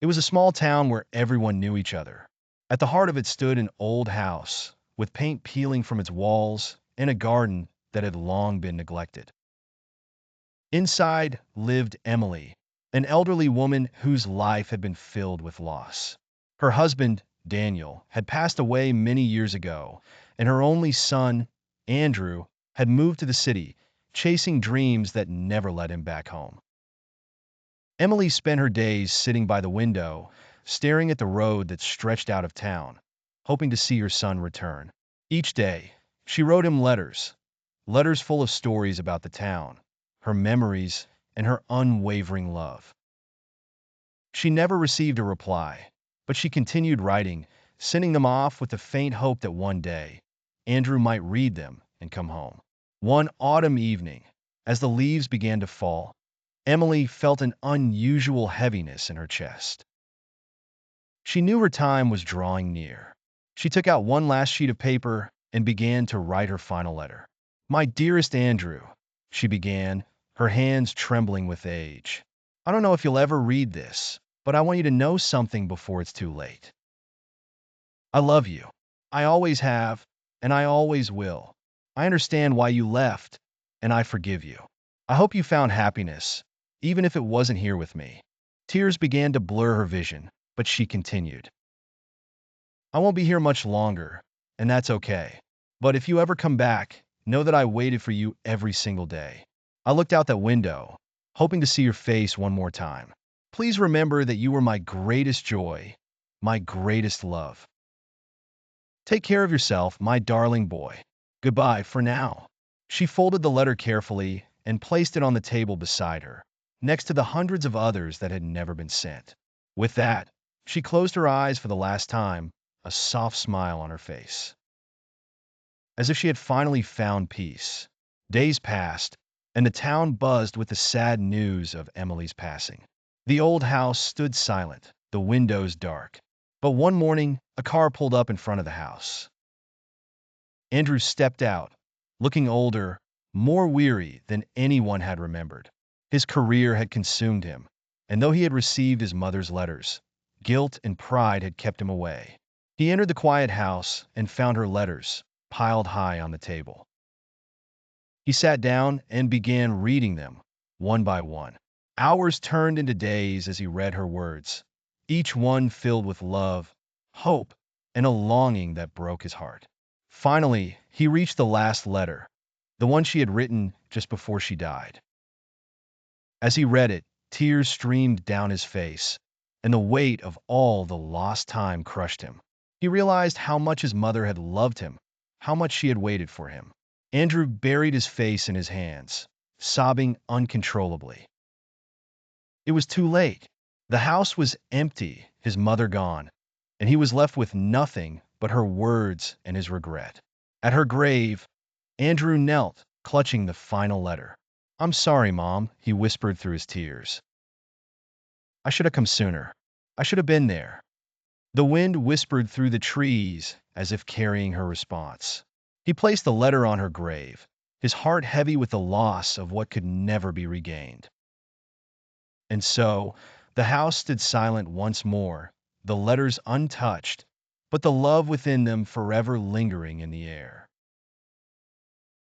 It was a small town where everyone knew each other. At the heart of it stood an old house, with paint peeling from its walls and a garden that had long been neglected. Inside lived Emily, an elderly woman whose life had been filled with loss. Her husband, Daniel, had passed away many years ago, and her only son, Andrew, had moved to the city, chasing dreams that never led him back home. Emily spent her days sitting by the window, staring at the road that stretched out of town, hoping to see her son return. Each day, she wrote him letters, letters full of stories about the town, her memories, and her unwavering love. She never received a reply, but she continued writing, sending them off with the faint hope that one day, Andrew might read them and come home. One autumn evening, as the leaves began to fall, Emily felt an unusual heaviness in her chest. She knew her time was drawing near. She took out one last sheet of paper and began to write her final letter. "My dearest Andrew," she began, her hands trembling with age. "I don't know if you'll ever read this, but I want you to know something before it's too late. I love you. I always have, and I always will. I understand why you left, and I forgive you. I hope you found happiness, even if it wasn't here with me." Tears began to blur her vision, but she continued. "I won't be here much longer, and that's okay. But if you ever come back, know that I waited for you every single day. I looked out that window, hoping to see your face one more time. Please remember that you were my greatest joy, my greatest love. Take care of yourself, my darling boy. Goodbye for now." She folded the letter carefully and placed it on the table beside her, next to the hundreds of others that had never been sent. With that, she closed her eyes for the last time, a soft smile on her face, as if she had finally found peace. Days passed, and the town buzzed with the sad news of Emily's passing. The old house stood silent, the windows dark. But one morning, a car pulled up in front of the house. Andrew stepped out, looking older, more weary than anyone had remembered. His career had consumed him, and though he had received his mother's letters, guilt and pride had kept him away. He entered the quiet house and found her letters piled high on the table. He sat down and began reading them, one by one. Hours turned into days as he read her words, each one filled with love, hope, and a longing that broke his heart. Finally, he reached the last letter, the one she had written just before she died. As he read it, tears streamed down his face, and the weight of all the lost time crushed him. He realized how much his mother had loved him, how much she had waited for him. Andrew buried his face in his hands, sobbing uncontrollably. It was too late. The house was empty, his mother gone, and he was left with nothing but her words and his regret. At her grave, Andrew knelt, clutching the final letter. "I'm sorry, Mom," he whispered through his tears. "I should have come sooner. I should have been there." The wind whispered through the trees as if carrying her response. He placed the letter on her grave, his heart heavy with the loss of what could never be regained. And so, the house stood silent once more, the letters untouched, but the love within them forever lingering in the air.